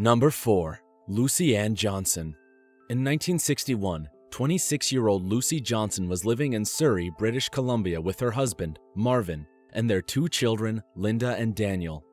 Number 4. Lucy Ann Johnson. In 1961, 26-year-old Lucy Johnson was living in Surrey, British Columbia with her husband, Marvin, and their 2 children, Linda and Daniel.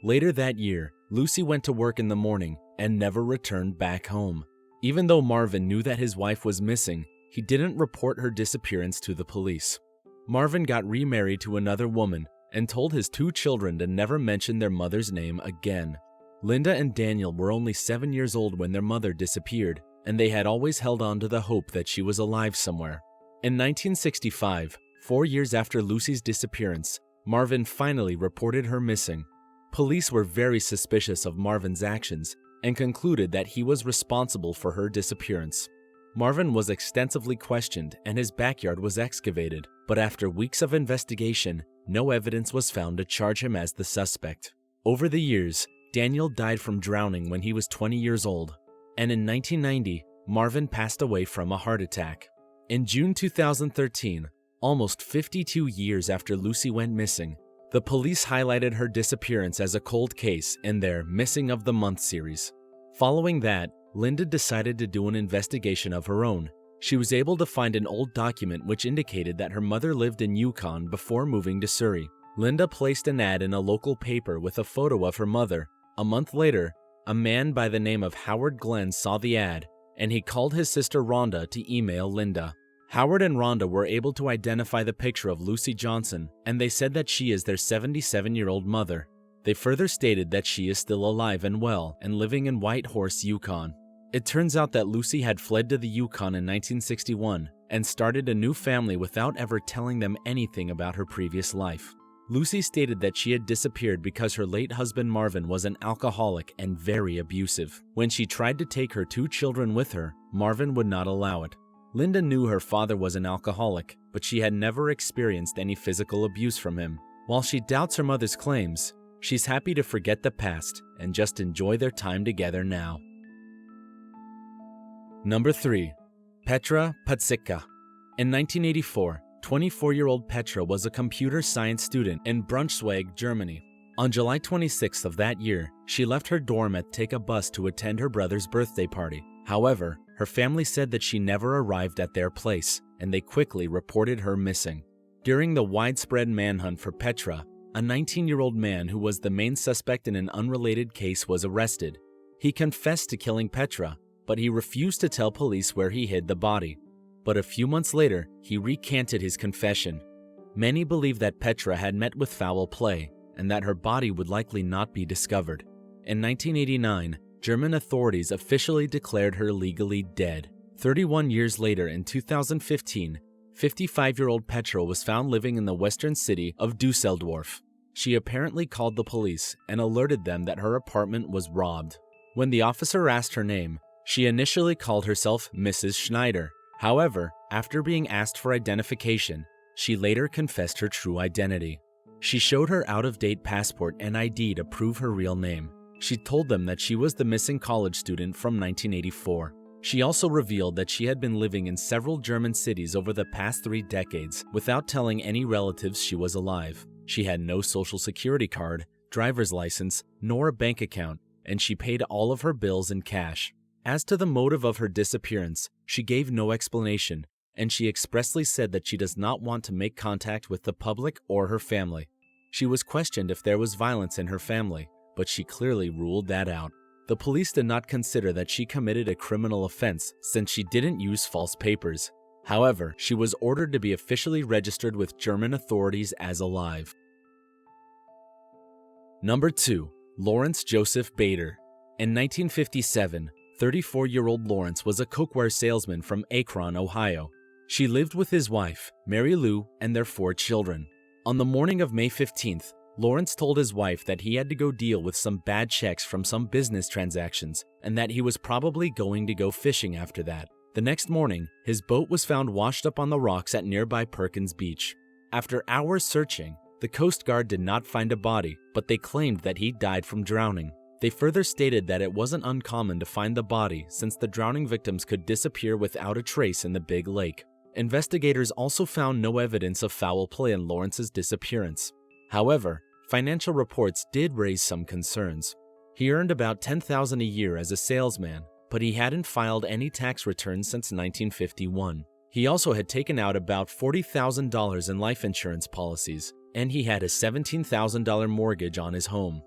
Later that year, Lucy went to work in the morning and never returned back home. Even though Marvin knew that his wife was missing, he didn't report her disappearance to the police. Marvin got remarried to another woman and told his 2 children to never mention their mother's name again. Linda and Daniel were only 7 years old when their mother disappeared, and they had always held on to the hope that she was alive somewhere. In 1965, 4 years after Lucy's disappearance, Marvin finally reported her missing. Police were very suspicious of Marvin's actions and concluded that he was responsible for her disappearance. Marvin was extensively questioned and his backyard was excavated, but after weeks of investigation, no evidence was found to charge him as the suspect. Over the years, Daniel died from drowning when he was 20 years old, and in 1990, Marvin passed away from a heart attack. In June 2013, almost 52 years after Lucy went missing, the police highlighted her disappearance as a cold case in their Missing of the Month series. Following that, Linda decided to do an investigation of her own. She was able to find an old document which indicated that her mother lived in Yukon before moving to Surrey. Linda placed an ad in a local paper with a photo of her mother. A month later, a man by the name of Howard Glenn saw the ad, and he called his sister Rhonda to email Linda. Howard and Rhonda were able to identify the picture of Lucy Johnson, and they said that she is their 77-year-old mother. They further stated that she is still alive and well and living in Whitehorse, Yukon. It turns out that Lucy had fled to the Yukon in 1961 and started a new family without ever telling them anything about her previous life. Lucy stated that she had disappeared because her late husband Marvin was an alcoholic and very abusive. When she tried to take her 2 children with her, Marvin would not allow it. Linda knew her father was an alcoholic, but she had never experienced any physical abuse from him. While she doubts her mother's claims, she's happy to forget the past and just enjoy their time together now. Number 3. Petra Patzika. In 1984, 24-year-old Petra was a computer science student in Braunschweig, Germany. On July 26th of that year, she left her dorm to take a bus to attend her brother's birthday party. However, her family said that she never arrived at their place, and they quickly reported her missing. During the widespread manhunt for Petra, a 19-year-old man who was the main suspect in an unrelated case was arrested. He confessed to killing Petra, but he refused to tell police where he hid the body. But a few months later, he recanted his confession. Many believe that Petra had met with foul play and that her body would likely not be discovered. In 1989, German authorities officially declared her legally dead. 31 years later, in 2015, 55-year-old Petra was found living in the western city of Dusseldorf. She apparently called the police and alerted them that her apartment was robbed. When the officer asked her name, she initially called herself Mrs. Schneider. However, after being asked for identification, she later confessed her true identity. She showed her out-of-date passport and ID to prove her real name. She told them that she was the missing college student from 1984. She also revealed that she had been living in several German cities over the past 3 decades without telling any relatives she was alive. She had no social security card, driver's license, nor a bank account, and she paid all of her bills in cash. As to the motive of her disappearance, she gave no explanation, and she expressly said that she does not want to make contact with the public or her family. She was questioned if there was violence in her family, but she clearly ruled that out. The police did not consider that she committed a criminal offense since she didn't use false papers. However, she was ordered to be officially registered with German authorities as alive. Number 2. Lawrence Joseph Bader. In 1957, 34-year-old Lawrence was a cookware salesman from Akron, Ohio. She lived with his wife, Mary Lou, and their 4 children. On the morning of May 15th, Lawrence told his wife that he had to go deal with some bad checks from some business transactions and that he was probably going to go fishing after that. The next morning, his boat was found washed up on the rocks at nearby Perkins Beach. After hours searching, the Coast Guard did not find a body, but they claimed that he died from drowning. They further stated that it wasn't uncommon to find the body since the drowning victims could disappear without a trace in the big lake. Investigators also found no evidence of foul play in Lawrence's disappearance. However, financial reports did raise some concerns. He earned about $10,000 a year as a salesman, but he hadn't filed any tax returns since 1951. He also had taken out about $40,000 in life insurance policies, and he had a $17,000 mortgage on his home.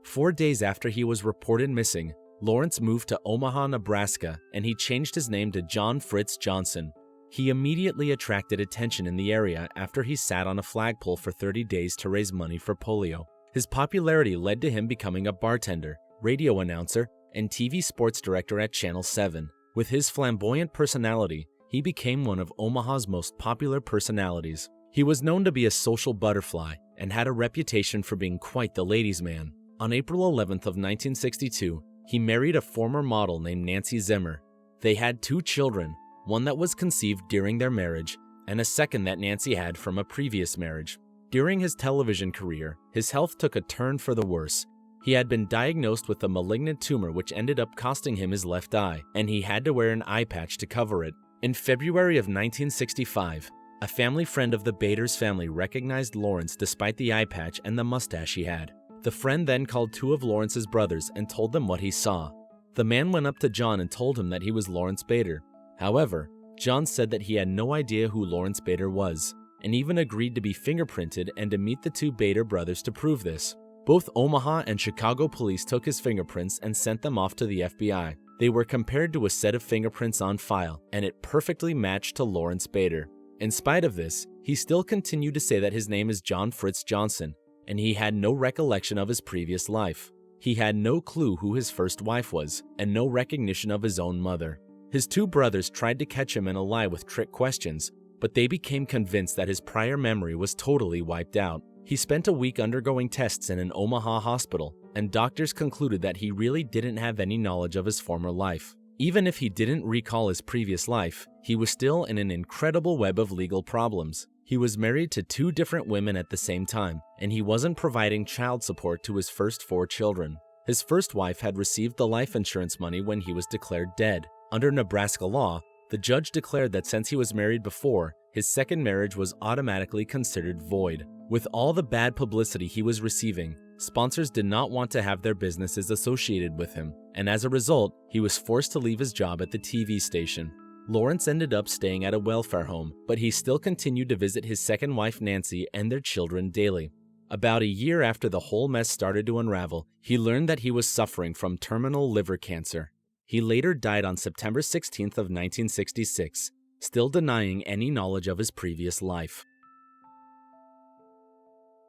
4 days after he was reported missing, Lawrence moved to Omaha, Nebraska, and he changed his name to John Fritz Johnson. He immediately attracted attention in the area after he sat on a flagpole for 30 days to raise money for polio. His popularity led to him becoming a bartender, radio announcer, and TV sports director at Channel 7. With his flamboyant personality, he became one of Omaha's most popular personalities. He was known to be a social butterfly and had a reputation for being quite the ladies' man. On April 11th of 1962, he married a former model named Nancy Zimmer. They had 2 children, one that was conceived during their marriage, and a second that Nancy had from a previous marriage. During his television career, his health took a turn for the worse. He had been diagnosed with a malignant tumor which ended up costing him his left eye, and he had to wear an eye patch to cover it. In February of 1965, a family friend of the Bader's family recognized Lawrence despite the eye patch and the mustache he had. The friend then called 2 of Lawrence's brothers and told them what he saw. The man went up to John and told him that he was Lawrence Bader. However, John said that he had no idea who Lawrence Bader was, and even agreed to be fingerprinted and to meet the 2 Bader brothers to prove this. Both Omaha and Chicago police took his fingerprints and sent them off to the FBI. They were compared to a set of fingerprints on file, and it perfectly matched to Lawrence Bader. In spite of this, he still continued to say that his name is John Fritz Johnson, and he had no recollection of his previous life. He had no clue who his first wife was, and no recognition of his own mother. His 2 brothers tried to catch him in a lie with trick questions, but they became convinced that his prior memory was totally wiped out. He spent a week undergoing tests in an Omaha hospital, and doctors concluded that he really didn't have any knowledge of his former life. Even if he didn't recall his previous life, he was still in an incredible web of legal problems. He was married to 2 different women at the same time, and he wasn't providing child support to his first 4 children. His first wife had received the life insurance money when he was declared dead. Under Nebraska law, the judge declared that since he was married before, his second marriage was automatically considered void. With all the bad publicity he was receiving, sponsors did not want to have their businesses associated with him, and as a result, he was forced to leave his job at the TV station. Lawrence ended up staying at a welfare home, but he still continued to visit his second wife Nancy and their children daily. About a year after the whole mess started to unravel, he learned that he was suffering from terminal liver cancer. He later died on September 16th of 1966, still denying any knowledge of his previous life.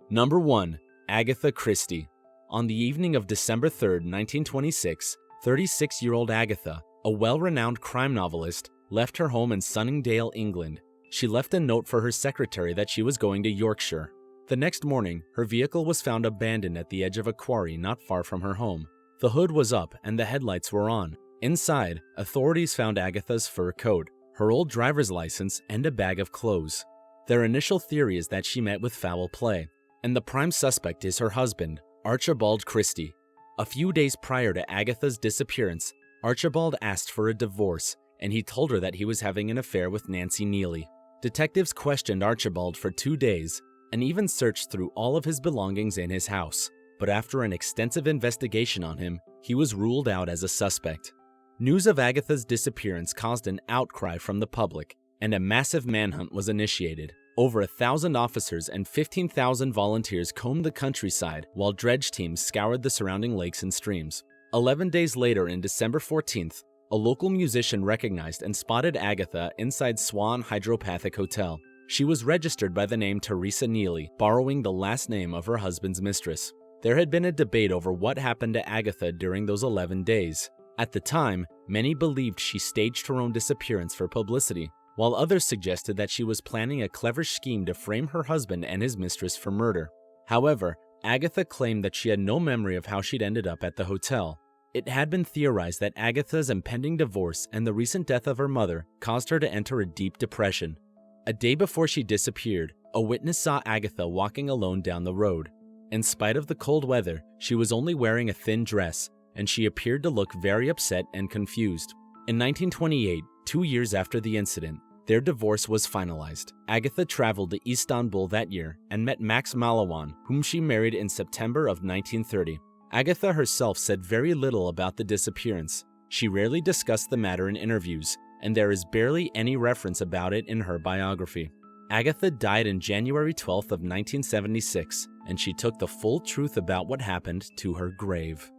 Number 1. Agatha Christie. On the evening of December 3, 1926, 36-year-old Agatha, a well-renowned crime novelist, left her home in Sunningdale, England. She left a note for her secretary that she was going to Yorkshire. The next morning, her vehicle was found abandoned at the edge of a quarry not far from her home. The hood was up and the headlights were on. Inside, authorities found Agatha's fur coat, her old driver's license, and a bag of clothes. Their initial theory is that she met with foul play, and the prime suspect is her husband, Archibald Christie. A few days prior to Agatha's disappearance, Archibald asked for a divorce, and he told her that he was having an affair with Nancy Neely. Detectives questioned Archibald for 2 days and even searched through all of his belongings in his house, but after an extensive investigation on him, he was ruled out as a suspect. News of Agatha's disappearance caused an outcry from the public, and a massive manhunt was initiated. Over 1,000 officers and 15,000 volunteers combed the countryside, while dredge teams scoured the surrounding lakes and streams. 11 days later, in December 14th, a local musician recognized and spotted Agatha inside Swan Hydropathic Hotel. She was registered by the name Teresa Neely, borrowing the last name of her husband's mistress. There had been a debate over what happened to Agatha during those 11 days. At the time, many believed she staged her own disappearance for publicity, while others suggested that she was planning a clever scheme to frame her husband and his mistress for murder. However, Agatha claimed that she had no memory of how she'd ended up at the hotel. It had been theorized that Agatha's impending divorce and the recent death of her mother caused her to enter a deep depression. A day before she disappeared, a witness saw Agatha walking alone down the road. In spite of the cold weather, she was only wearing a thin dress, and she appeared to look very upset and confused. In 1928, 2 years after the incident, their divorce was finalized. Agatha traveled to Istanbul that year and met Max Malawan, whom she married in September of 1930. Agatha herself said very little about the disappearance. She rarely discussed the matter in interviews, and there is barely any reference about it in her biography. Agatha died on January 12th of 1976, and she took the full truth about what happened to her grave.